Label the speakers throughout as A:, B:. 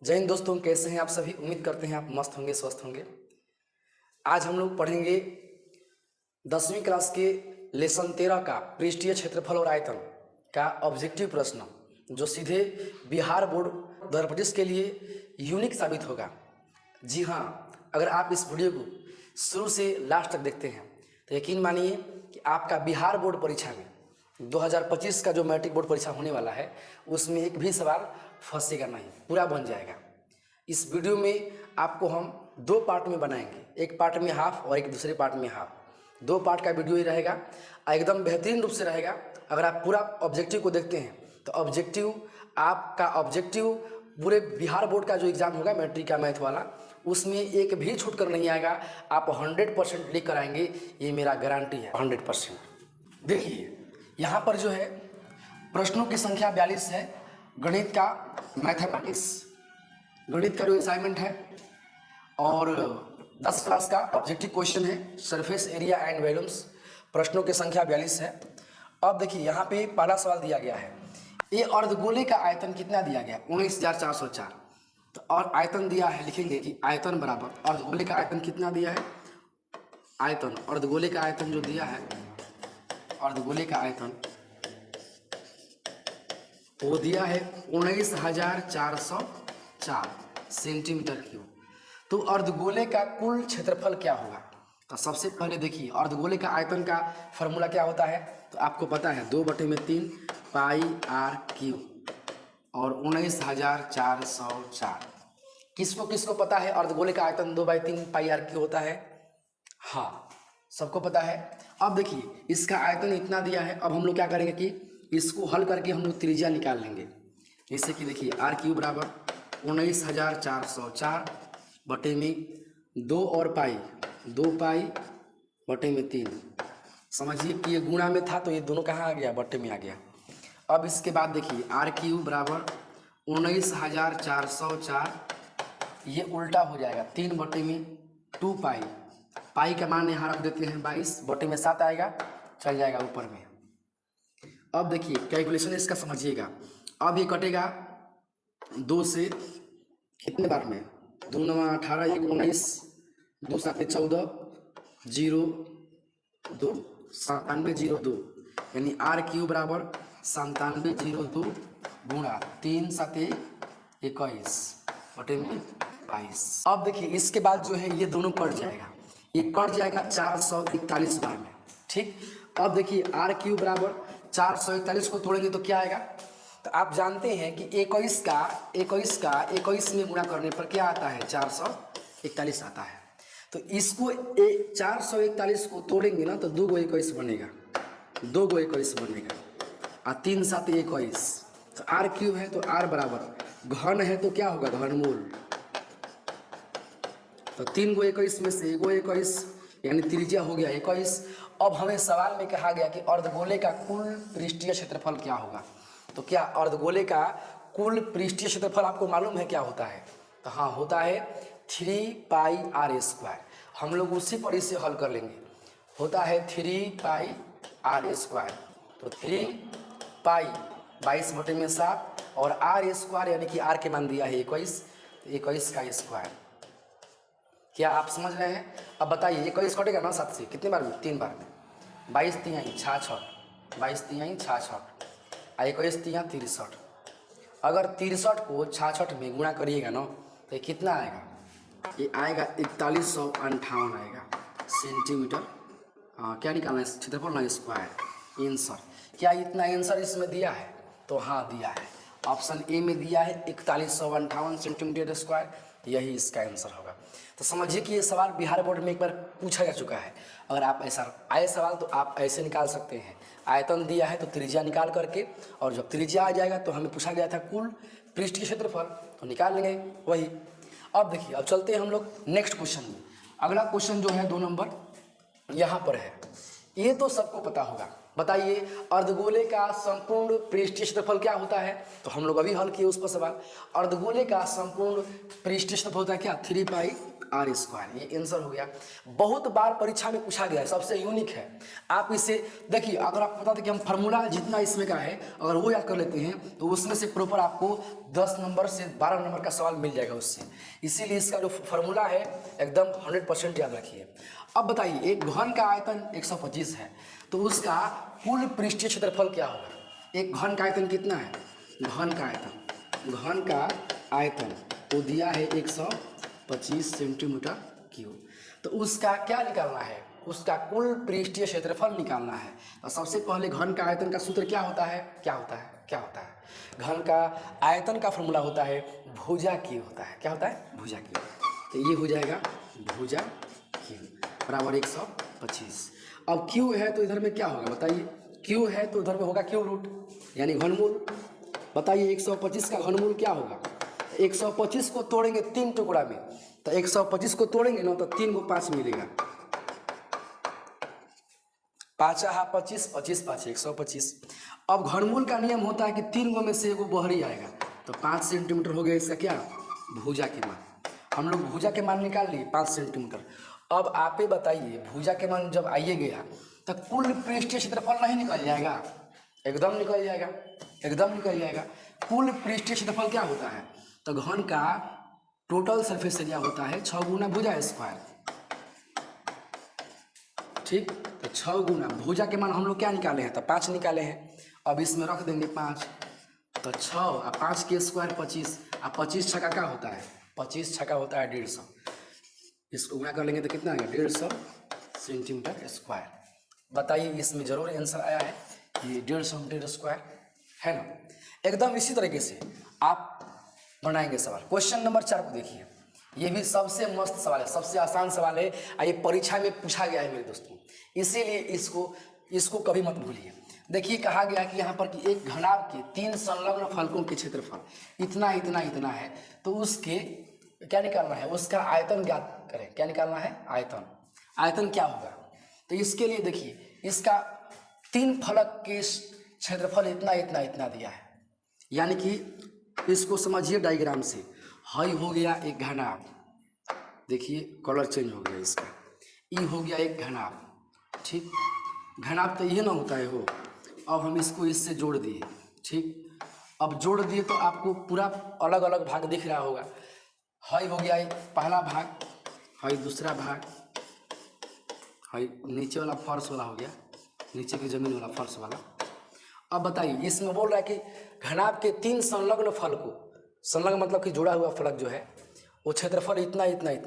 A: जय हिंद दोस्तों, कैसे हैं आप सभी। उम्मीद करते हैं आप मस्त होंगे, स्वस्थ होंगे। आज हम लोग पढ़ेंगे 10वीं क्लास के लेसन 13 का पृष्ठीय क्षेत्रफल और आयतन का ऑब्जेक्टिव प्रश्न, जो सीधे बिहार बोर्ड 2025 के लिए यूनिक साबित होगा। जी हाँ, अगर आप इस वीडियो को शुरू से लास्ट तक देखते हैं तो यकीन मानिए कि आपका बिहार बोर्ड परीक्षा में 2025 का जो मैट्रिक बोर्ड परीक्षा होने वाला है उसमें एक भी सवाल फंसेगा नहीं, पूरा बन जाएगा। इस वीडियो में आपको हम दो पार्ट में बनाएंगे, एक पार्ट में हाफ और एक दूसरे पार्ट में हाफ। दो पार्ट का वीडियो ही रहेगा, एकदम बेहतरीन रूप से रहेगा। अगर आप पूरा ऑब्जेक्टिव को देखते हैं तो ऑब्जेक्टिव पूरे बिहार बोर्ड का जो एग्ज़ाम होगा मैट्रिक का मैथ वाला, उसमें एक भी छूट कर नहीं आएगा। आप 100% लिख कर आएंगे, ये मेरा गारंटी है 100%। देखिए यहाँ पर जो है प्रश्नों की संख्या 42 है। गणित का मैथमेटिक्स, गणित का जो असाइनमेंट है और 10 क्लास का ऑब्जेक्टिव क्वेश्चन है, सरफेस एरिया एंड वॉल्यूम्स। प्रश्नों की संख्या 42 है। अब देखिए यहाँ पे पहला सवाल दिया गया है, ये अर्धगोले का आयतन कितना दिया गया, 19,404। तो और आयतन दिया है, लिखेंगे कि आयतन बराबर अर्धगोले का आयतन कितना दिया है। आयतन, अर्धगोले का आयतन जो दिया है, अर्धगोले का आयतन वो दिया है 19,404 सेंटीमीटर क्यूब। तो अर्धगोले का कुल क्षेत्रफल क्या होगा। तो सबसे पहले देखिए अर्धगोले का आयतन का फॉर्मूला क्या होता है, तो आपको पता है 2/3 पाई आर क्यूब और 19,404। किसको किसको पता है अर्धगोले का आयतन 2/3 पाई आर क्यूब होता है। हाँ, सबको पता है। अब देखिए इसका आयतन इतना दिया है। अब हम लोग क्या करेंगे कि इसको हल करके हम लोग त्रिज्या निकाल लेंगे। जैसे कि देखिए आर क्यूब बराबर 19,404 बटे में 2 और पाई, 2 पाई बटे में 3। समझिए कि ये गुणा में था तो ये दोनों कहाँ आ गया, बटे में आ गया। अब इसके बाद देखिए आर क्यूब बराबर 19,404, ये उल्टा हो जाएगा 3 बटे में 2 पाई। पाई का मान यहाँ रख देते हैं 22, बटे में 7 आएगा, चल जाएगा ऊपर में। अब देखिए कैलकुलेशन इसका समझिएगा। अब ये कटेगा 2 से कितने बार में, 2 9 18 1 19, 2 7 14 0 2 9702, यानी आर क्यूब बराबर 9702 गुणा 3 7 21 बटे में 22। अब देखिए इसके बाद जो है ये दोनों कट जाएगा, ये कट जाएगा 441 बार में। ठीक, अब देखिए आर क्यूब बराबर 441 को तोड़ेंगे तो क्या आएगा। तो आप जानते हैं कि 21 में गुणा करने पर क्या आता है, 441 आता है। तो इसको 441 को तोड़ेंगे ना तो 2 को 21 बनेगा, 2 को 21 बनेगा और 3 7 21। तो आर क्यूब है तो आर बराबर घन है तो क्या होगा, घनमूल। तो 3 को 21 में से 1 को 21, यानी त्रिज्या हो गया 21। अब हमें सवाल में कहा गया कि अर्धगोले का कुल पृष्ठीय क्षेत्रफल क्या होगा। तो क्या अर्धगोले का कुल पृष्ठीय क्षेत्रफल आपको मालूम है क्या होता है। तो हाँ, होता है 3 पाई आर स्क्वायर। हम लोग उसी पर इसे हल कर लेंगे। होता है 3 पाई आर स्क्वायर। तो 3 पाई 22 बटे में 7 और आर स्क्वायर यानी कि आर के मान दिया है 21, तो 21 का स्क्वायर। क्या आप समझ रहे हैं। अब बताइए 21 कटेगा ना 7 से, कितने बार में, 3 बार में। 22 तिहाई 66, 22 तिहाई 66 और 21 तिहाई 63। अगर 63 को 66 में गुणा करिएगा ना तो ये कितना आएगा, ये आएगा 4158 आएगा सेंटीमीटर। क्या निकालना है, क्षेत्रफल ना स्क्वायर, आंसर। क्या इतना आंसर इसमें दिया है, तो हाँ दिया है। ऑप्शन ए में दिया है 4158 सेंटीमीटर स्क्वायर, यही इसका आंसर होगा। तो समझिए कि ये सवाल बिहार बोर्ड में एक बार पूछा जा चुका है। अगर आप ऐसा आए सवाल तो आप ऐसे निकाल सकते हैं। आयतन दिया है तो त्रिज्या निकाल करके, और जब त्रिज्या आ जाएगा तो हमें पूछा गया था कुल पृष्ठीय क्षेत्रफल, तो निकाल लेंगे वही। अब देखिए, अब चलते हैं हम लोग नेक्स्ट क्वेश्चन में। अगला क्वेश्चन जो है 2 नंबर यहाँ पर है, ये तो सबको पता होगा। बताइए अर्धगोले का संपूर्ण पृष्ठीय क्षेत्रफल क्या होता है। तो हम लोग अभी हल किए उस पर सवाल। अर्धगोले का संपूर्ण पृष्ठीय क्षेत्रफल होता है क्या, 3 पाई आर स्क्वायर, ये आंसर हो गया। बहुत बार परीक्षा में पूछा गया है, सबसे यूनिक है। आप इसे देखिए, अगर आप पता था कि हम फार्मूला जितना इसमें का है अगर वो याद कर लेते हैं तो उसमें से प्रॉपर आपको 10 नंबर से 12 नंबर का सवाल मिल जाएगा उससे। इसीलिए इसका जो फार्मूला है एकदम 100% याद रखिए। अब बताइए, एक घन का आयतन 125 है तो उसका कुल पृष्ठीय क्षेत्रफल क्या होगा? एक घन का आयतन कितना है? घन का आयतन वो दिया है 125 सेंटीमीटर क्यूब। तो उसका क्या निकालना है? उसका कुल पृष्ठीय क्षेत्रफल निकालना है। तो सबसे पहले घन का आयतन का सूत्र क्या होता है? घन का आयतन का फॉर्मूला होता है भुजा क्यू होता है। क्या होता है? भुजा क्यू। तो ये हो जाएगा भुजा क्यू बराबर 125। अब क्यू है तो इधर में क्या होगा बताइए? क्यू है तो इधर में होगा क्यू रूट यानी घनमूल। बताइए 125 का घनमूल क्या होगा? 125 को तोड़ेंगे 3 टुकड़ा में, तो 125 को तोड़ेंगे ना तो 3 को 5 मिलेगा। 5 25 25 5 125। अब घनमूल का नियम होता है कि 3 गो में से एगो बहरी आएगा, तो 5 सेंटीमीटर हो गया इसका क्या? भुजा के मान। हम लोग भुजा के मान निकाल लिए 5 सेंटीमीटर। अब आप ही बताइए, भुजा के मान जब आइए गया तो कुल पृष्ठीय क्षेत्रफल नहीं निकल जाएगा? एकदम निकल जाएगा। कुल पृष्ठीय क्षेत्रफल क्या होता है? तो घन का टोटल सरफेस एरिया होता है 6 गुना भुजा स्क्वायर। ठीक, तो 6 गुना भुजा के मान हम लोग क्या निकाले हैं? तो 5 निकाले हैं। अब इसमें रख देंगे 5, तो 6 और 5 के स्क्वायर 25, और 25 छक्का क्या होता है? 25 छक्का होता है 150। इसको गुणा कर लेंगे तो कितना आएगा? 150 सेंटीमीटर स्क्वायर। बताइए, इसमें जरूर आंसर आया है ये 150 मीटर स्क्वायर है ना? एकदम इसी तरीके से आप बनाएंगे सवाल। क्वेश्चन नंबर 4 को देखिए, ये भी सबसे मस्त सवाल है, सबसे आसान सवाल है, ये परीक्षा में पूछा गया है मेरे दोस्तों, इसीलिए इसको कभी मत भूलिए। देखिए, कहा गया कि यहाँ पर कि एक घनाभ के 3 संलग्न फलकों के क्षेत्रफल इतना है, तो उसके क्या निकालना है? उसका आयतन ज्ञात करें। क्या निकालना है? आयतन क्या होगा? तो इसके लिए देखिए, इसका 3 फलक के क्षेत्रफल इतना दिया है, यानी कि इसको समझिए डायग्राम से। हाई हो गया एक घनाभ, देखिए कलर चेंज हो गया इसका। ई हो गया एक घनाभ, ठीक, घनाभ तो ये ना होता है हो। अब हम इसको इससे जोड़ दिए, ठीक, अब जोड़ दिए तो आपको पूरा अलग अलग भाग दिख रहा होगा। हाई हो गया एक पहला भाग, हाई दूसरा भाग, हाई नीचे वाला फर्श वाला हो गया, नीचे की जमीन वाला फर्श वाला। अब बताइए, इसमें बोल रहा है कि घनाभ के 3 संलग्न फल को, संलग्न मतलब कि जुड़ा हुआ फलक जो है वो क्षेत्रफल इतना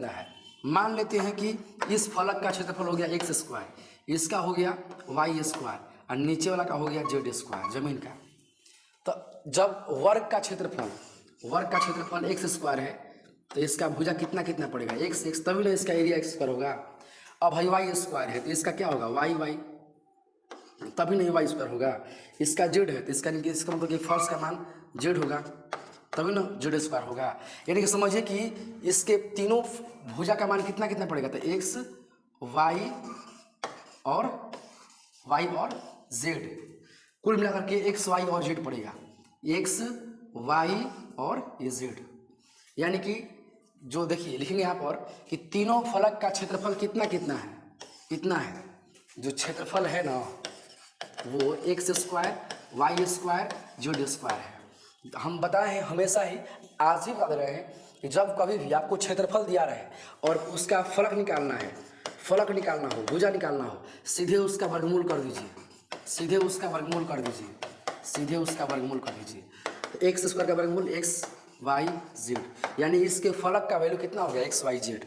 A: है। मान लेते हैं कि इस फलक का क्षेत्रफल हो गया एक्स स्क्वायर, इसका हो गया वाई स्क्वायर, और नीचे वाला का हो गया जेड स्क्वायर जमीन का। तो जब वर्ग का क्षेत्रफल एक्स स्क्वायर है तो इसका भुजा कितना पड़ेगा? एक्स, तभी ना इसका एरिया एक्स स्क्वायर होगा। अब भाई वाई स्क्वायर है तो इसका क्या होगा? वाई, तभी नहीं वाई स्क्वायर होगा। इसका जेड है तो इसका मतलब कि फर्श का मान जेड होगा, तभी ना जेड स्क्वायर होगा। यानी कि समझिए कि इसके तीनों भुजा का मान कितना पड़ेगा? तो एक्स वाई और जेड, कुल मिलाकर के एक्स वाई और जेड पड़ेगा। एक्स वाई और ये जेड, यानी कि जो देखिए लिखेंगे यहाँ पर कि तीनों फलक का क्षेत्रफल कितना है। जो क्षेत्रफल है ना वो x square y square z square है। हम बताए हैं हमेशा ही, आज ही बता रहे हैं कि जब कभी भी आपको क्षेत्रफल दिया रहे और उसका फलक निकालना हो, भुजा निकालना हो, सीधे उसका वर्गमूल कर दीजिए, तो एक्स स्क्वायर का वर्गमूल एक्स वाई जेड, यानी इसके फलक का वैल्यू कितना हो गया? X y z.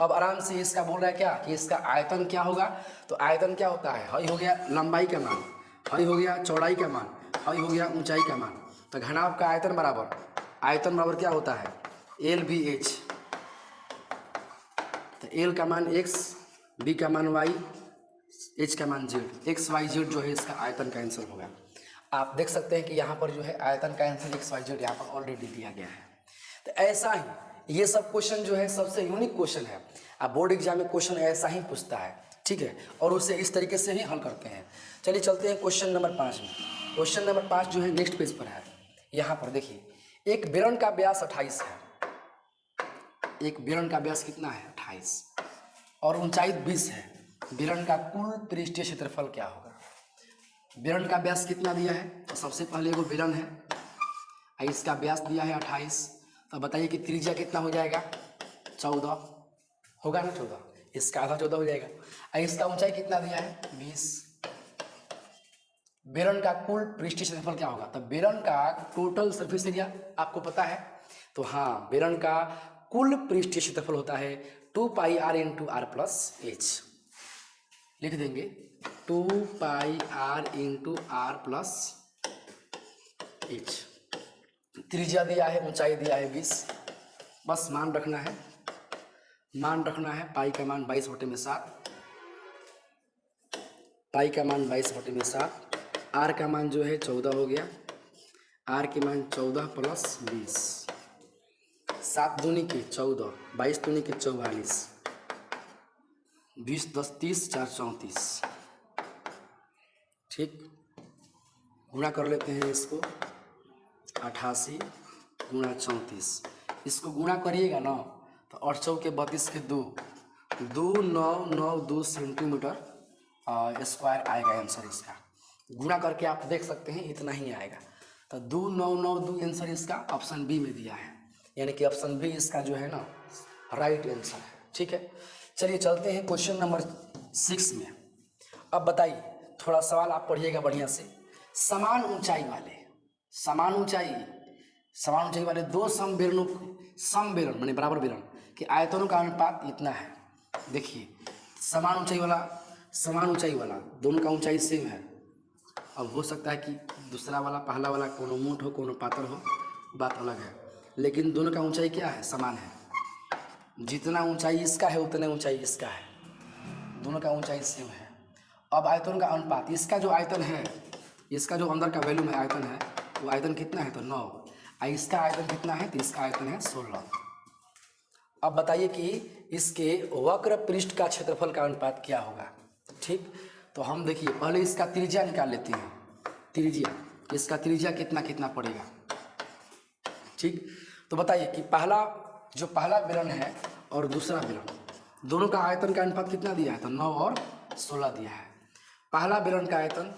A: अब आराम से इसका बोल रहा है क्या कि इसका आयतन क्या होगा? तो आयतन क्या होता है? हाई हो गया लंबाई का मान, हाई हो गया चौड़ाई का मान, हाई हो गया ऊंचाई का मान। तो घनाभ का आयतन बराबर क्या होता है? L B H. तो एल का मान एक्स, बी का मान वाई, एच का मान जेड, एक्स वाई जेड जो है इसका आयतन का आंसर होगा। आप देख सकते हैं कि यहाँ पर जो है आयतन का आंसर एक्स वाई जेड यहाँ पर ऑलरेडी दिया गया है। तो ऐसा ही ये सब क्वेश्चन जो है सबसे यूनिक क्वेश्चन है। आप बोर्ड एग्जाम में क्वेश्चन ऐसा ही पूछता है, ठीक है, और उसे इस तरीके से ही हल करते हैं। चलिए चलते हैं क्वेश्चन नंबर 5 में। क्वेश्चन नंबर 5 जो है नेक्स्ट पेज पर है। यहाँ पर देखिए, एक बेलन का व्यास 28 है। एक बेलन का व्यास कितना है? 28 और ऊंचाई 20 है। बेलन का कुल पृष्ठीय क्षेत्रफल क्या होगा? बेलन का व्यास कितना दिया है? तो सबसे पहले वो बेलन है, इसका व्यास दिया है 28। तो बताइए कि त्रिज्या कितना हो जाएगा? 14 होगा ना, 14, इसका आधा 14 हो जाएगा। इसका ऊंचाई कितना दिया है? 20। बेलन का कुल पृष्ठीय क्षेत्रफल क्या होगा? तो बेलन का टोटल सरफेस एरिया आपको पता है, तो हाँ, बेलन का कुल पृष्ठीय क्षेत्रफल होता है 2 pi r into R plus H. लिख देंगे 2 pi r into R plus H. त्रिज्या दिया है, ऊंचाई दिया है 20, बस मान रखना है, पाई का मान 22/7, पाई का मान 22/7, आर का मान जो है 14 हो गया, आर के मान 14 प्लस 20, 7 दूनी के 14, 22 दूनी के 44, 20 10 30 4 34। ठीक, गुणा कर लेते हैं इसको, 88 गुणा 34, इसको गुणा करिएगा ना तो 8 चौके 32 के 2, 2992 सेंटीमीटर स्क्वायर आएगा आंसर इसका। गुणा करके आप देख सकते हैं, इतना ही आएगा। तो 2992 आंसर इसका ऑप्शन बी में दिया है, यानी कि ऑप्शन बी इसका जो है ना राइट आंसर है। ठीक है, चलिए चलते हैं क्वेश्चन नंबर 6 में। अब बताइए, थोड़ा सवाल आप पढ़िएगा बढ़िया से। समान ऊंचाई वाले दो समबेलन माने बराबर बेलन के आयतनों का अनुपात इतना है। देखिए, समान ऊंचाई वाला दोनों का ऊंचाई सेम है। अब हो सकता है कि दूसरा वाला पहला वाला कोनो मोट हो कोनो पातर हो, बात अलग है, लेकिन दोनों का ऊंचाई क्या है? समान है। जितना ऊंचाई इसका है उतना ऊंचाई इसका है, दोनों का ऊंचाई सेम है। अब आयतन का अनुपात, इसका जो आयतन है, इसका जो अंदर का वैल्यू में आयतन है वो आयतन कितना है? तो 9। इसका आयतन कितना है? तो इसका आयतन है 16। अब बताइए कि इसके वक्र पृष्ठ का क्षेत्रफल का अनुपात क्या होगा? ठीक, तो हम देखिए पहले इसका त्रिज्या निकाल लेते हैं। त्रिज्या, इसका त्रिज्या कितना पड़ेगा? ठीक, तो बताइए कि पहला बेलन है और दूसरा बेलन, दोनों का आयतन का अनुपात कितना दिया है? तो 9 और 16 दिया है। पहला बेलन का आयतन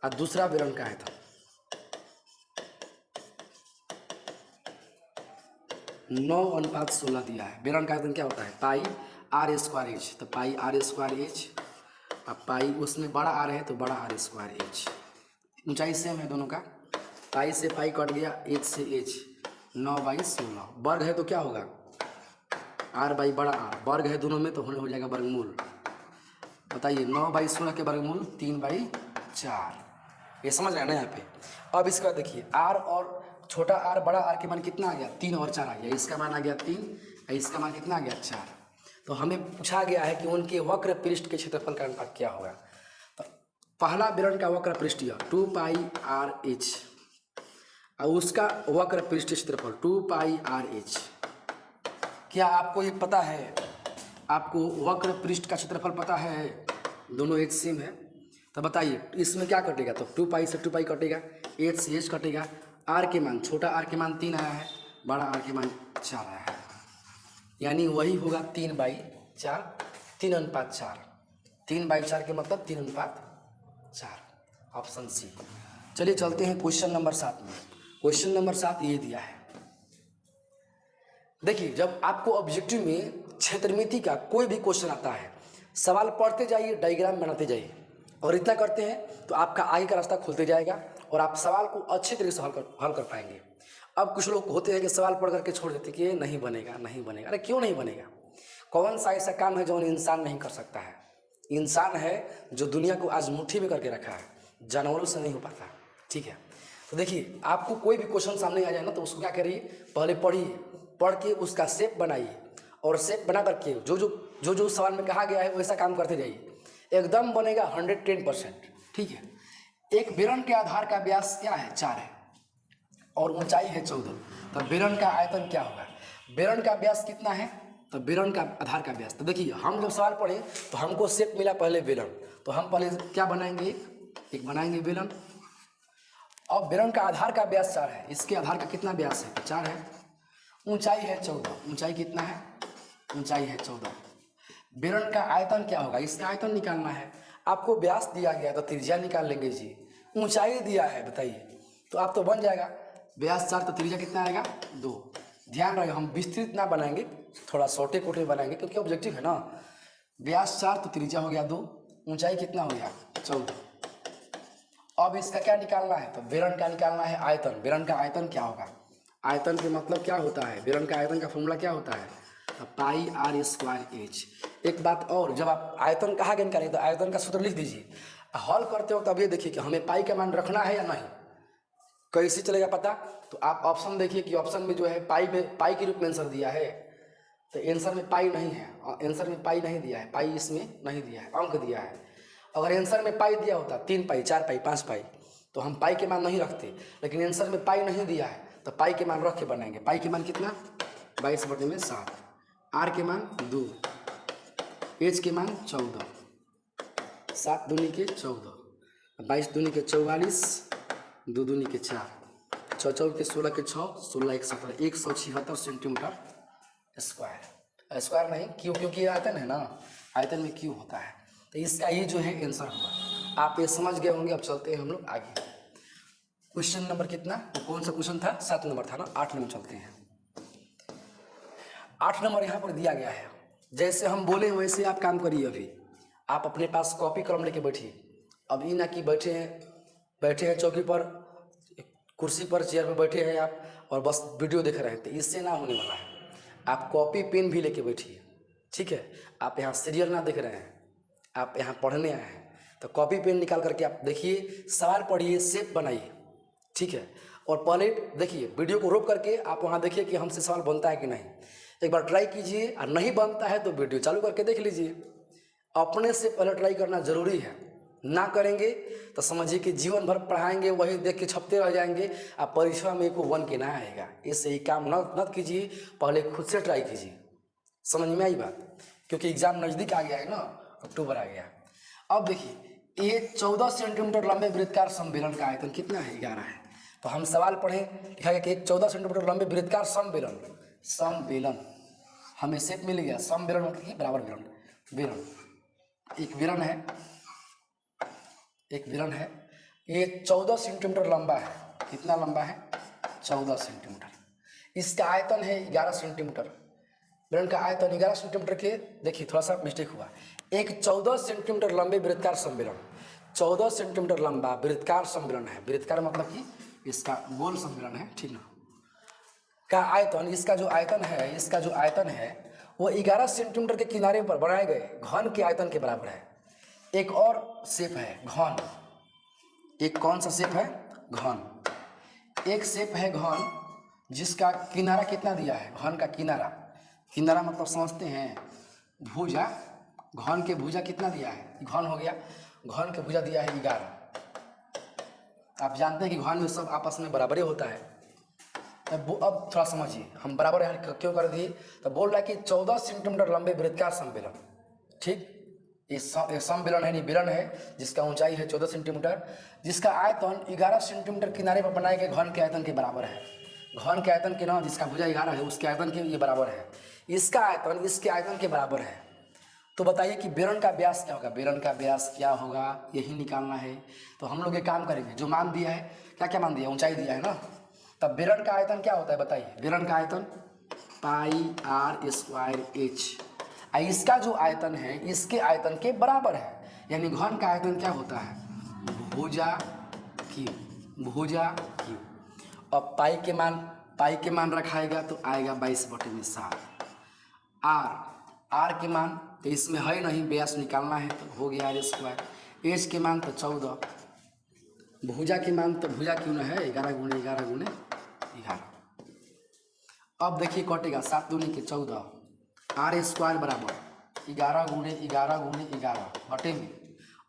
A: और दूसरा बेलन का आयतन 9:16 दिया है। बेलन का आयतन क्या होता है? पाई r स्क्वायर एच। तो पाई r स्क्वायर एच, अब पाई उसमें बड़ा r है तो बड़ा r स्क्वायर एच। ऊंचाई सेम है दोनों का, पाई से पाई कट गया, एच से एच, 9/16। वर्ग है तो क्या होगा? r बाई बड़ा r, वर्ग है दोनों में तो हो जाएगा वर्गमूल। बताइए 9/16 के वर्गमूल 3/4। ये समझ रहे हैं ना यहाँ पे। अब इसका देखिए r और छोटा r बड़ा r के मान कितना आ गया? 3 और 4 आ गया। इसका मान आ गया 3, इसका मान कितना आ गया? 4। तो हमें पूछा गया है कि उनके वक्र पृष्ठ के क्षेत्रफल का अनुपात क्या होगा। तो पहला बेलन का वक्र पृष्ठीय 2 पाई r h और उसका वक्र पृष्ठीय क्षेत्रफल 2 पाई r h। क्या आपको ये पता है? आपको वक्र पृष्ठ का क्षेत्रफल पता है? दोनों एक सेम है। तो बताइए इसमें क्या कटेगा? तो 2 पाई से 2 पाई कटेगा, h से h कटेगा, r के मान, छोटा r के मान 3 आया है, बड़ा r के मान 4 आया है, यानी वही होगा 3/4, 3:4। 3/4 के मतलब 3:4, ऑप्शन सी। चलिए चलते हैं क्वेश्चन नंबर 7 में। क्वेश्चन नंबर 7 ये दिया है। देखिए, जब आपको ऑब्जेक्टिव में क्षेत्रमिति का कोई भी क्वेश्चन आता है, सवाल पढ़ते जाइए, डायग्राम बनाते जाइए, और इतना करते हैं तो आपका आगे का रास्ता खुलते जाएगा और आप सवाल को अच्छी तरीके से हल कर पाएंगे। अब कुछ लोग होते हैं कि सवाल पढ़ करके छोड़ देते कि ये नहीं बनेगा। अरे क्यों नहीं बनेगा? कौन सा ऐसा काम है जो इंसान नहीं कर सकता है? इंसान है जो दुनिया को आज मुट्ठी में करके रखा है, जानवरों से नहीं हो पाता। ठीक है, तो देखिए आपको कोई भी क्वेश्चन सामने आ जाए ना तो उसको क्या करिए? पहले पढ़िए, पढ़ के उसका शेप बनाइए और शेप बना करके जो सवाल में कहा गया है वैसा काम करते जाइए, एकदम बनेगा 110%। ठीक है, एक बेलन के आधार का व्यास क्या है? 4 है और ऊंचाई है 14। तो बेलन का आयतन क्या होगा? बेलन का व्यास कितना है? तो बेलन का आधार का व्यास। तो देखिए हम जब सवाल पढ़े तो हमको शेप मिला पहले बेलन, तो हम पहले क्या बनाएंगे? एक बनाएंगे बेलन, अब बेलन का आधार का व्यास 4 है, इसके आधार का कितना व्यास है? 4 है। ऊंचाई है 14, ऊंचाई कितना है? ऊंचाई है 14। बेलन का आयतन क्या होगा? इसका आयतन निकालना है। आपको व्यास दिया गया तो त्रिज्या निकाल लेंगे जी। ऊंचाई दिया है बताइए, तो आप तो बन जाएगा व्यास 4 तो त्रिज्या कितना आएगा? 2। ध्यान रहे हम विस्तृत ना बनाएंगे, थोड़ा छोटे कोटे बनाएंगे क्योंकि ऑब्जेक्टिव है ना। व्यास 4 तो त्रिज्या हो गया 2, ऊंचाई कितना हो गया? 14। अब इसका क्या निकालना है? तो बेलन का निकालना है आयतन। बेलन का आयतन क्या होगा? आयतन के मतलब क्या होता है? बेलन का आयतन का फॉर्मूला क्या होता है? पाई आर स्क्वायर एच। एक बात और, जब आप आयतन कहाँ ज्ञान करेंगे तो आयतन का सूत्र लिख दीजिए। हल करते वक्त अब ये देखिए कि हमें पाई का मान रखना है या नहीं, कैसे चलेगा पता? तो आप ऑप्शन देखिए कि ऑप्शन में जो है पाई के रूप में आंसर दिया है, तो आंसर में पाई नहीं है, आंसर में पाई नहीं दिया है, पाई इसमें नहीं दिया है, अंक दिया है। अगर आंसर में पाई दिया होता 3 पाई 4 पाई 5 पाई तो हम पाई के मान नहीं रखते, लेकिन आंसर में पाई नहीं दिया है तो पाई के मान रख के बनाएंगे। पाई के मान कितना? 22/7। आर के मान 2, एच के मान 14, 7 दूनी के 14, 22 दूनी के 44, 2 दूनी के 4, 6 चौक के 16 के 6, 16 1 17, 176 सेंटीमीटर स्क्वायर। स्क्वायर नहीं क्यों, क्योंकि ये आयतन है ना, आयतन में क्यों होता है। तो इसका ये जो है आंसर होगा। आप ये समझ गए होंगे। अब चलते हैं हम लोग आगे। क्वेश्चन नंबर कितना, कौन सा क्वेश्चन था? 7 नंबर था ना, 8 नंबर चलते हैं। 8 नंबर यहाँ पर दिया गया है। जैसे हम बोले वैसे आप काम करिए। अभी आप अपने पास कॉपी कलम लेके बैठिए। अभी ना कि बैठे हैं चौकी पर, कुर्सी पर, चेयर पर बैठे हैं आप और बस वीडियो देख रहे हैं, तो इससे ना होने वाला है। आप कॉपी पेन भी लेके बैठिए, ठीक है। आप यहाँ सीरियल ना देख रहे हैं, आप यहाँ पढ़ने आए हैं, तो कॉपी पेन निकाल करके आप देखिए, सवाल पढ़िए, शेप बनाइए, ठीक है। और पहले देखिए, वीडियो को रोक करके आप वहाँ देखिए कि हमसे सवाल बनता है कि नहीं। एक बार ट्राई कीजिए, और नहीं बनता है तो वीडियो चालू करके देख लीजिए। अपने से पहले ट्राई करना जरूरी है। ना करेंगे तो समझिए कि जीवन भर पढ़ाएंगे, वही देख के छपते रह जाएंगे, आप परीक्षा में को 1 के ना आएगा। इससे ही काम न कीजिए, पहले खुद से ट्राई कीजिए। समझ में आई बात? क्योंकि एग्जाम नज़दीक आ गया है ना, अक्टूबर आ गया। अब देखिए, ये 14 सेंटीमीटर लंबे वृत्तकार समबेलन का आयतन कितना है? 11 है। तो हम सवाल पढ़ें, लिखा गया कि एक 14 सेंटीमीटर लंबे वृत्तकार समबेलन हमें शेप मिल गया। समबेलन मतलब कि बराबर बेलन। एक बेलन है, ये 14 सेंटीमीटर लंबा है। कितना लंबा है? 14 सेंटीमीटर। इसका आयतन है 11 सेंटीमीटर। बेलन का आयतन 11 सेंटीमीटर के, देखिए थोड़ा सा मिस्टेक हुआ। एक 14 सेंटीमीटर लंबे वृत्तकार समबेलन, 14 सेंटीमीटर लंबा वृत्तकार समबेलन है। वृत्तकार मतलब कि इसका गोल समबेलन है, ठीक ना। का आयतन, इसका जो आयतन है वो 11 सेंटीमीटर के किनारे पर बनाए गए घन के आयतन के बराबर है। एक और शेप है घन। एक कौन सा शेप है? घन। एक शेप है घन जिसका किनारा कितना दिया है? घन का किनारा मतलब समझते हैं, भुजा। घन के भुजा कितना दिया है? घन हो गया, घन के भुजा दिया है 11। आप जानते हैं कि घन में सब आपस में बराबर ही होता है। अब थोड़ा समझिए, हम बराबर यहाँ क्यों कर दिए? तो बोल रहा है कि 14 सेंटीमीटर लंबे वृत्तकार समबेलन, ठीक। ये समबेलन है, नहीं बेलन है, जिसका ऊंचाई है 14 सेंटीमीटर, जिसका आयतन 11 सेंटीमीटर किनारे पर बनाए गए घन के आयतन के बराबर है। घन के आयतन के ना, जिसका भुजा 11 है उसके आयतन के ये बराबर है। इसका आयतन इसके आयतन के बराबर है। तो बताइए कि बेलन का व्यास क्या होगा? बेलन का व्यास क्या होगा, यही निकालना है। तो हम लोग ये काम करेंगे, जो मान दिया है, क्या मान दिया? ऊंचाई दिया है ना। तब बेलन का आयतन क्या होता है बताइए? बेलन का आयतन पाई आर स्क्वायर एच। इसका जो आयतन है इसके आयतन के बराबर है। यानी घन का आयतन क्या होता है? भुजा क्यू। अब पाई के मान रखाएगा तो आएगा 22/7। आर के मान तो इसमें है नहीं, व्यास निकालना है तो हो गया आर स्क्वायर। एच के मान तो 14, भुजा के मान तो भुजा क्यों ना है 11 × 11 × 11। अब देखिए कटेगा, 7 दूनी के 14, आर स्क्वायर बराबर 11 × 11 × 11 बटे में।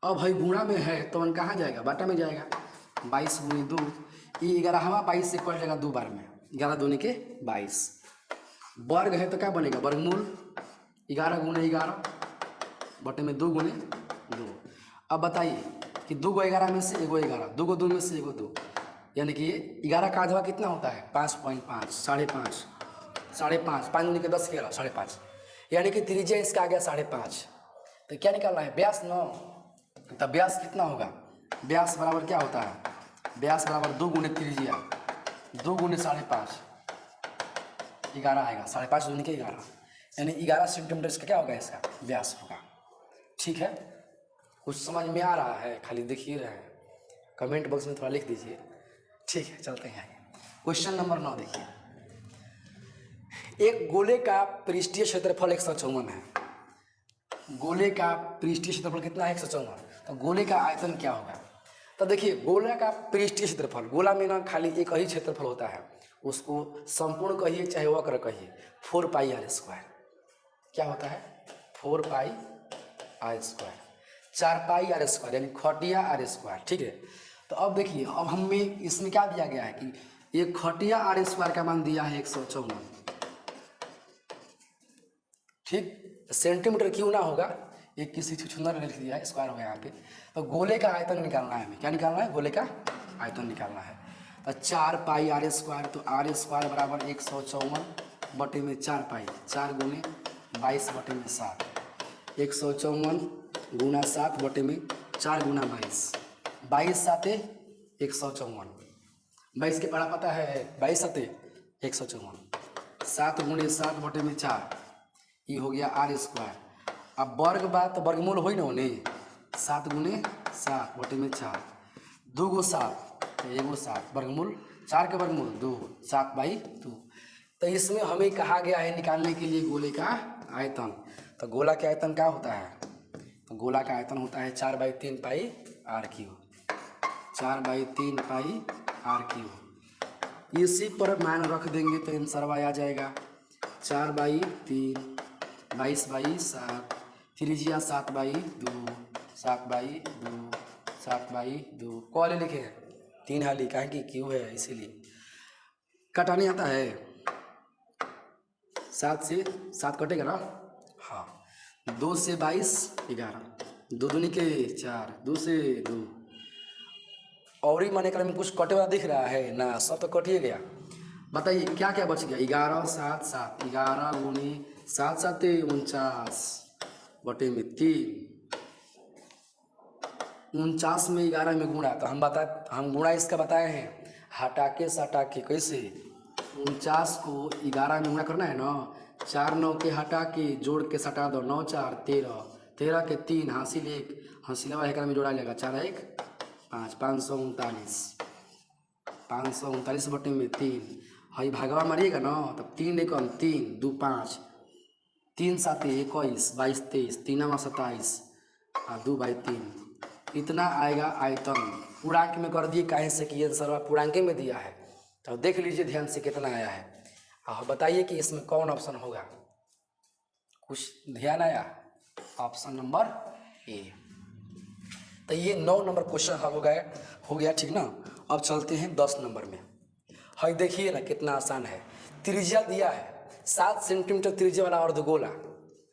A: अब भाई गुणा में है तो कहाँ जाएगा? बाटा में जाएगा। 22 × 2, ये 11वां 22 से कट जाएगा 2 बार में, 11 दूनी के 22। वर्ग है तो क्या बनेगा? वर्गमूल 11 × 11 बटे में 2 × 2। अब बताइए कि 2 को 11 में से 1 11, 2 को 2 में से 1 2, यानी कि 11 का आधा कितना होता है 5.5, 5.5, 5.5, 5 दूनी के 10 11, 5.5, यानी कि त्रिज्या इसका आ गया 5.5। तो क्या निकालना है व्यास 9, तब व्यास कितना होगा, व्यास बराबर क्या होता है, व्यास बराबर 2 गुने त्रिज्या, 2 गुने 5.5, 11 आएगा, 5.5 दूनी के 11, यानी 11 सेंटीमीटर इसका क्या होगा, इसका व्यास होगा। ठीक है, कुछ समझ में आ रहा है, खाली देख ही रहे हैं, कमेंट बॉक्स में थोड़ा लिख दीजिए। ठीक है, चलते हैं आगे। क्वेश्चन नंबर 9 देखिए, एक गोले का पृष्ठीय क्षेत्रफल 154 है। गोले का पृष्ठीय क्षेत्रफल कितना है 154, तो गोले का आयतन क्या होगा। तो देखिए गोला का पृष्ठीय क्षेत्रफल, गोला में ना खाली एक ही क्षेत्रफल होता है, उसको संपूर्ण कहिए चाहे वक्र कहिए, 4 पाई आर स्क्वायर। क्या होता है 4 pi r square, 4 pi r square यानी खटिया आर स्क्वायर। ठीक है, तो अब देखिए अब हमें इसमें क्या दिया गया है कि एक खटिया आर स्क्वायर का मान दिया है 154। ठीक, सेंटीमीटर क्यों ना होगा, एक किसी छुछुंदर ने लिख दिया है, स्क्वायर हो गया यहाँ पे। तो गोले का आयतन निकालना है हमें, क्या निकालना है, गोले का आयतन निकालना है। तो 4 पाई आर स्क्वायर, तो आर स्क्वायर बराबर 154 बटे में 4 पाई, 4 गुने 22 बटे में 7, 154 गुना 7 बटे में 4 गुना 22, 22 साते 154, 22 के पढ़ा पता है, 22 साते 154, 7 गुने 7 बटे में 4, ये हो गया आर स्क्वायर। अब वर्ग बात तो वर्गमूल हो ही ना होने, 7 गुने 7 बटे में 4, 2 गो 7 तो 1 गो 7, वर्गमूल 4 के वर्गमूल 2, 7/2। तो इसमें हमें कहा गया है निकालने के लिए गोले का आयतन। तो गोला का आयतन क्या होता है, तो गोला का आयतन होता है 4/3 pi r cube, 4/3 pi r cube. इसी पर मान रख देंगे तो आंसर आ जाएगा 4/3, 22/7, त्रिज्या 7/2, 7/2, 7/2। कॉल लिखे हैं 3 हाली, कहें कि क्यों है इसीलिए कटाने आता है, 7 से 7 कटेगा ना, हाँ, 2 से 22 11, 2 दूनी के 4, 2 से 2, और ही माने क्रम में कुछ कटे वाला दिख रहा है ना, सब तो कट ही गया। बताइए क्या क्या बच गया, 11 7 7, 11 गुनी 7 7 49 बटे में 3, 49 में 11 में गुणा, तो हम गुणा इसका बताए हैं, हटा के सटा के कैसे, 49 को 11 में गुणा करना है ना, 4 9 के हटा के जोड़ के सटा दो, 9 4 13, 13 के 3 हासिल 1, हासिलवा एक में जोड़ा जाएगा, 4 1 5, 539, 539 बटे में 3, हई भागवा मारिएगा ना, तब 3 1 3, 2 5, 3 7 21, 22 23, 3 9 27 और 2/3, इतना आएगा आयतन। पूर्णांक में कर दिए, काहे से कि आंसर पूर्णांक में दिया है। तो देख लीजिए ध्यान से कितना आया है, और बताइए कि इसमें कौन ऑप्शन होगा, कुछ ध्यान आया, ऑप्शन नंबर ए। तो ये 9 नंबर क्वेश्चन हो गया ठीक ना। अब चलते हैं 10 नंबर में। हाई देखिए ना कितना आसान है, त्रिज्या दिया है 7 सेंटीमीटर त्रिज्या वाला अर्धगोला।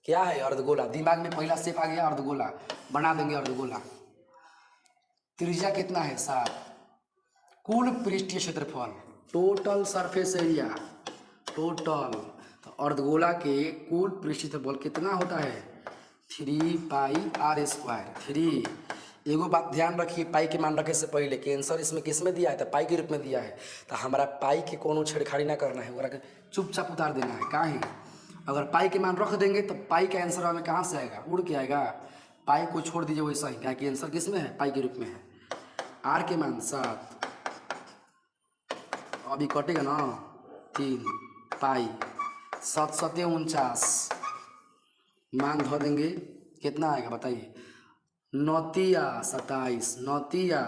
A: क्या है अर्धगोला, दिमाग में पहला शेप आ गया अर्धगोला, बना देंगे अर्धगोला। त्रिज्या कितना है 7, कुल पृष्ठीय क्षेत्रफल टोटल सरफेस एरिया, टोटल, तो अर्धगोला के कुल पृष्ठीय क्षेत्रफल कितना होता है 3 पाई आर स्क्वायर। 3, एगो बात ध्यान रखिए, पाई के मान रखे से पहले कि आंसर इसमें किस में दिया है, तो पाई के रूप में दिया है, तो हमारा पाई के कोनो छेड़खाड़ी ना करना है, ओकरा चुपचाप उतार देना है। काहे, अगर पाई के मान रख देंगे तो पाई का आंसर हमें कहाँ से आएगा, उड़ के आएगा। पाई को छोड़ दीजिए वैसा ही, क्या कि आंसर किस में है, पाई के रूप में है। आर के मान 7, अभी कटेगा ना 3 पाई, 7 7 49, मान धो देंगे, कितना आएगा बताइए, 9 27, 9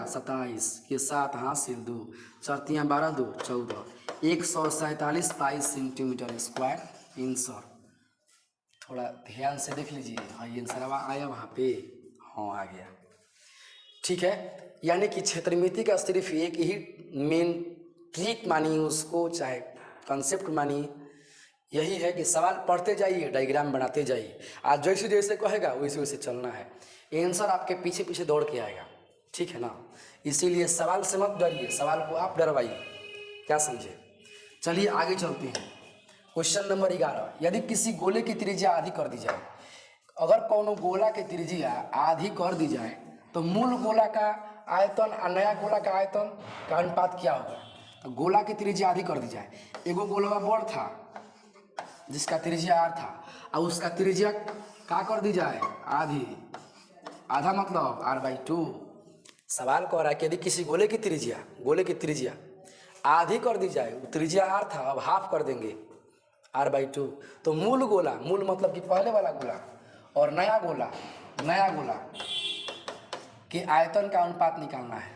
A: 27 के 7 हासिल 2, 4 12 2 14, 147 पाई सेंटीमीटर स्क्वायर आंसर। थोड़ा ध्यान से देख लीजिए, हाँ ये आंसर आया वहाँ पे, हाँ आ गया। ठीक है, यानी कि क्षेत्रमिति का सिर्फ एक ही मेन ट्रिक मानिए उसको, चाहे कंसेप्ट मानिए, यही है कि सवाल पढ़ते जाइए, डायग्राम बनाते जाइए, आज जैसे जैसे कहेगा वैसे वैसे चलना है, आंसर आपके पीछे पीछे दौड़ के आएगा। ठीक है ना। इसीलिए सवाल से मत डरिए, सवाल को आप डरवाइए, क्या समझे। चलिए आगे चलते हैं। क्वेश्चन नंबर 11, यदि किसी गोले की त्रिज्या आधी कर दी जाए, अगर कौन गोला की त्रिज्या आधी कर दी जाए तो मूल गोला का आयतन और नया गोला का आयतन का अनुपात क्या होगा। तो गोला की त्रिज्या आधी कर दी जाए, एगो गोला बड़ था जिसका त्रिज्या आर था और उसका त्रिज्या क्या कर दी जाए, आधी। आधा मतलब r/2। सवाल कह रहा है कि यदि किसी गोले की त्रिज्या आधी कर दी जाए, त्रिज्या आर था अब हाफ कर देंगे r/2, तो मूल गोला, मूल मतलब कि पहले वाला गोला और नया गोला के आयतन का अनुपात निकालना है।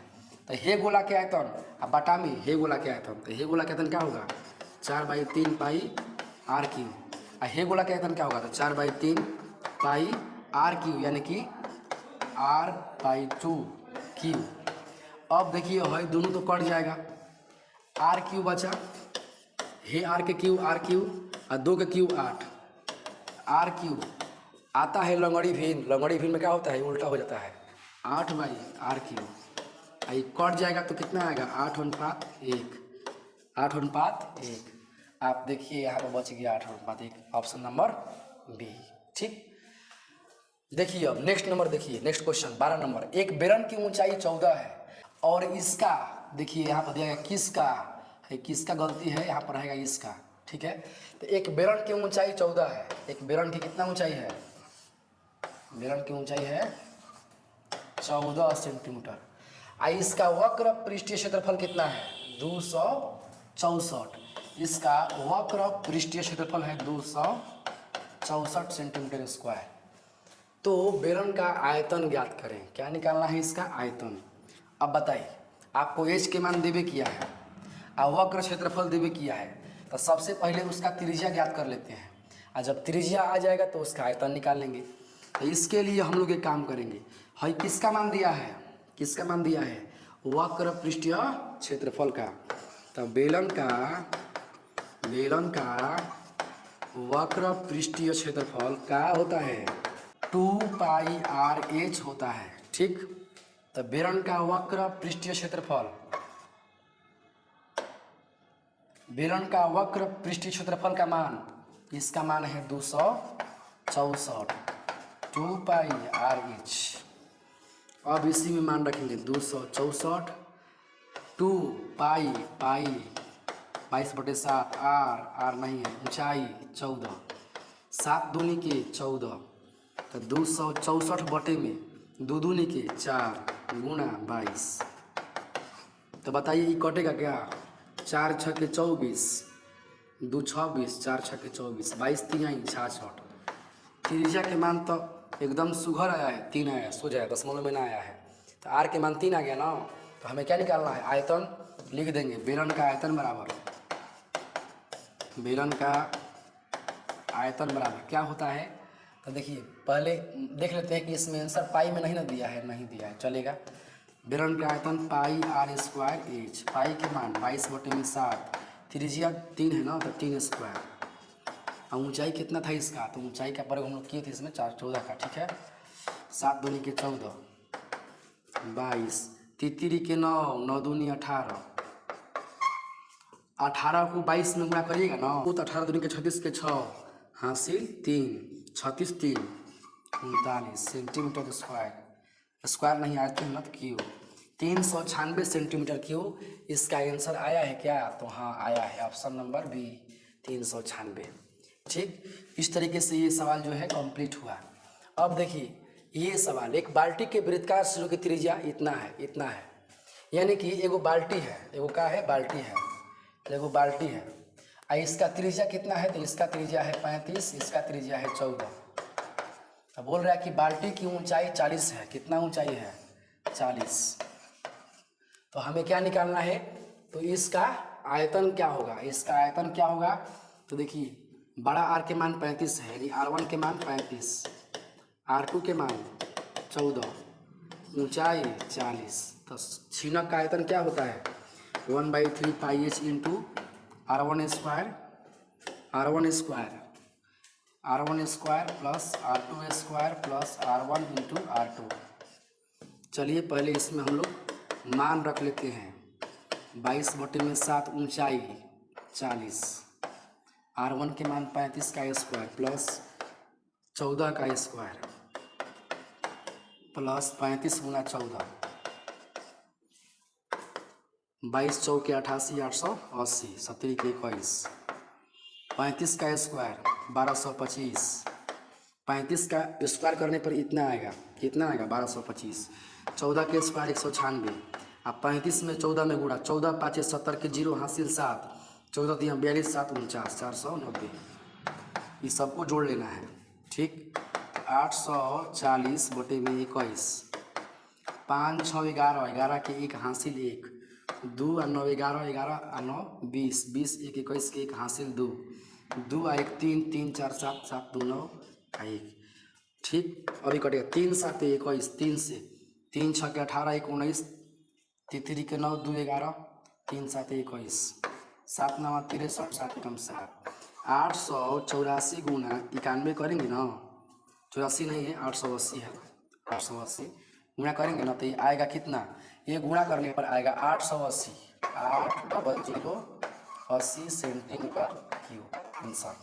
A: तो हे गोला के आयतन अब बटा में हे गोला के आयतन, तो हे गोला के आयतन क्या होगा 4/3 पाई r³ और हे गोला के आयतन क्या होगा, तो 4/3 पाई r³ यानी कि r/2 अब देखिए है दोनों तो कट जाएगा, r³ बचा, हे r के क्यू r³ और 2 के क्यू 8, r³ आता है लंगड़ी भिन्न में क्या होता है उल्टा हो जाता है 8/r³, ये कट जाएगा तो कितना आएगा 8:1, 8:1। आप देखिए यहाँ पर बच गया 8:1, ऑप्शन नंबर बी। ठीक, देखिए अब नेक्स्ट नंबर देखिए, नेक्स्ट क्वेश्चन 12 नंबर, एक बेलन की ऊंचाई 14 है और इसका, देखिए यहाँ पर दिया किसका गलती है, यहाँ पर रहेगा इसका, ठीक है। तो एक बेलन की ऊंचाई 14 है, एक बेलन की कितना ऊंचाई है, बेलन की ऊंचाई है 14 सेंटीमीटर। इसका वक्र पृष्ठीय क्षेत्रफल कितना है 264, इसका वक्र पृष्ठीय क्षेत्रफल है 264 सेंटीमीटर स्क्वायर। तो बेलन का आयतन ज्ञात करें, क्या निकालना है इसका आयतन। अब बताइए, आपको एच के मान देवे किया है और वक्र क्षेत्रफल देवे किया है, तो सबसे पहले उसका त्रिज्या ज्ञात कर लेते हैं और जब त्रिज्या आ जाएगा तो उसका आयतन निकाल लेंगे। तो इसके लिए हम लोग एक काम करेंगे, है किसका मान दिया है, वक्र पृष्ठीय क्षेत्रफल का। तो बेलन का वक्र पृष्ठीय क्षेत्रफल का होता है 2πr/h होता है, ठीक। तो बेलन का वक्र पृष्ठीय क्षेत्रफल का मान, इसका मान है 264, 2πr/h। अब इसी में मान रखेंगे 264, 2 पाई 22/7, r नहीं है, ऊंचाई 14, 7 दूनी के 14, तो 264 बटे में 2 दूनी के 4 गुणा 22। तो बताइए ये कटेगा क्या, 4 × 6 = 24, 2 × 6 = 20, 4 × 6 = 24, 22 × 3 = 66। त्रिज्या के मान तो एकदम सुघर आया है, 3 आया, सो जाए दशमलव में ना आया है, तो आर के मान 3 आ गया ना। तो हमें क्या निकालना है, आयतन लिख देंगे, बेलन का आयतन बराबर क्या होता है। तो देखिए पहले देख लेते हैं कि इसमें आंसर पाई में नहीं ना दिया है, नहीं दिया है, चलेगा। बेलन का आयतन πr²h, पाई के मान 22/7, त्रिज्या 3 है ना, तो 3 स्क्वायर, और ऊंचाई कितना था इसका, तो ऊंचाई का प्रयोग हम लोग किए थे इसमें 414 का, ठीक है। 7 दूनी के 14, 22, 3 के 9, 9 दूनी 18, 18 को 22 में गुणा करिएगा ना, तो 18 दूनी के 36 के 6, हासिल 3, 36 3 39 सेंटीमीटर स्क्वायर नहीं आयतन मत क्यों, 396 सेंटीमीटर क्यों। इसका आंसर आया है क्या, तो हाँ आया है, ऑप्शन नंबर बी 396। ठीक, इस तरीके से ये सवाल जो है कंप्लीट हुआ। अब देखिए ये सवाल, एक बाल्टी के वृत्तकार सिरों की त्रिज्या इतना है, यानी कि एगो बाल्टी है, एगो क्या है, बाल्टी है, तो एगो बाल्टी है, और इसका त्रिज्या कितना है, तो इसका त्रिज्या है 35, इसका त्रिज्या है 14। अब बोल रहा है कि बाल्टी की ऊंचाई 40 है, कितना ऊंचाई है 40। तो हमें क्या निकालना है, तो इसका आयतन क्या होगा, तो देखिए बड़ा आर के मान 35 है, यानी r1 के मान 35, r2 के मान 14, ऊंचाई 40। तो छीनक का आयतन क्या होता है 1/3 πh into r1 square plus r2 square plus r1 into r2। चलिए पहले इसमें हम लोग मान रख लेते हैं। 22/7 ऊंचाई 40, R1 के मान 35 का स्क्वायर प्लस 14 का स्क्वायर प्लस 35 गुना 14, 22 चौके 88, 880, 70 के 21, 35 का स्क्वायर 1225, 35 का स्क्वायर करने पर इतना आएगा, कितना आएगा 1225, 14 के स्क्वायर 196, अब 35 में 14 में गुणा, 14 5 70 के 0 हासिल 7, 14 दिया 42 7 49, 490, ये सबको जोड़ लेना है। ठीक, 840/21, 5 6 11, 11 के 1 हासिल 1, 2 और 9 11, 11 और 9 20, 20 1 21 के 1 हासिल 2, 2 और 1 3, 3 4 7, 7 2 9 का 1। ठीक, अभी कटेगा 3 7 21, 3 से 3 6 के 18, 1 19, 3 के 9, 2 11, 3 7 21, 7 9 63, 7 कम 7, 884 गुना 91 करेंगे ना, 84 नहीं है 880 है, 880 गुणा करेंगे ना तो ये आएगा कितना, ये गुणा करने पर आएगा 880, 8/80 सेंटीमीटर क्यूब आंसर,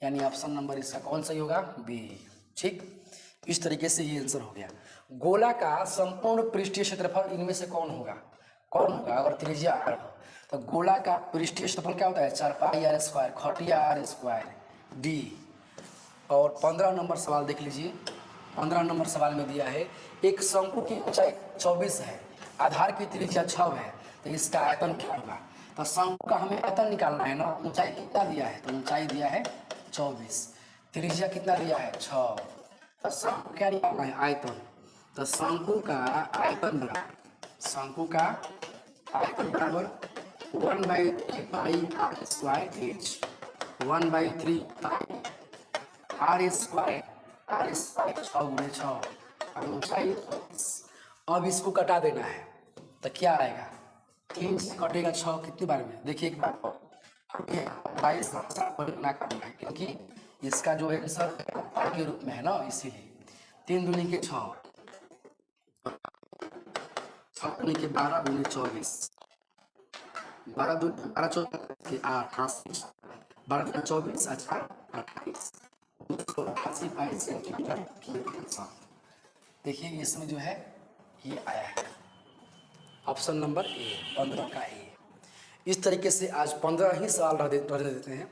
A: यानी ऑप्शन नंबर इसका कौन सही होगा, बी। ठीक, इस तरीके से ये आंसर हो गया। गोला का संपूर्ण पृष्ठीय क्षेत्रफल इनमें से कौन होगा, कौन होगा अगर त्रिज्या r हो, तो गोला का पृष्ठीय क्षेत्रफल क्या होता है, 4πr², खटिया r², d। और 15 नंबर सवाल देख लीजिए, 15 नंबर सवाल में दिया है एक शंकु की ऊंचाई 24 है, आधार की त्रिज्या 6 है, तो इसका आयतन क्या होगा, तो शंकु का हमें आयतन निकालना है ना, ऊंचाई कितना दिया है, तो ऊंचाई दिया है 24, त्रिज्या कितना दिया है 6, तो शंकु क्या निकालना है, आयतन, तो शंकु का आयतन बराबर, शंकु का आयतन बराबर 1/3πr²h, 1/3 r², 6 गुणे 6 और ऊंचाई। अब इसको कटा देना है तो क्या आएगा, 3 से कटेगा 6 कितनी बार में, देखिए एक बार 22 ना करना है क्योंकि इसका जो है आंसर के रूप में है ना, इसीलिए 3 दूनी के 6, 6 दूनी के 12 गुणे 24, 12 14 8, 12 24 28, 88 सेंटीमीटर क्यूब। देखिए इसमें जो है ये आया है ऑप्शन नंबर ए, 15 का ए। इस तरीके से आज 15 ही सवाल रह देते हैं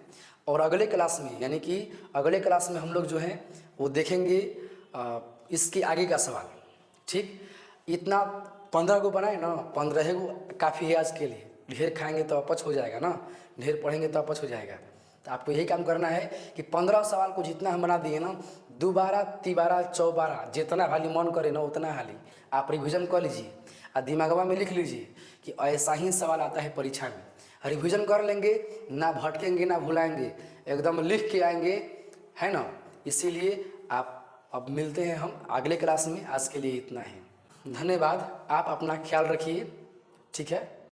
A: और अगले क्लास में, यानी कि अगले क्लास में हम लोग जो है वो देखेंगे इसके आगे का सवाल। ठीक, इतना 15 को बनाए ना, 15 को काफ़ी है आज के लिए, ढेर खाएंगे तो अपच हो जाएगा ना, ढेर पढ़ेंगे तो अपच हो जाएगा। तो आपको यही काम करना है कि 15 सवाल को जितना हम बना दिए ना, 2 12 3 12 14 जितना हाली मन करे ना उतना हाली आप रिविजन कर लीजिए और दिमागवा में लिख लीजिए कि ऐसा ही सवाल आता है परीक्षा में। रिविजन कर लेंगे, ना भटकेंगे ना भुलाएंगे, एकदम लिख के आएंगे, है ना। इसीलिए आप अब मिलते हैं हम अगले क्लास में, आज के लिए इतना ही। धन्यवाद, आप अपना ख्याल रखिए, ठीक है।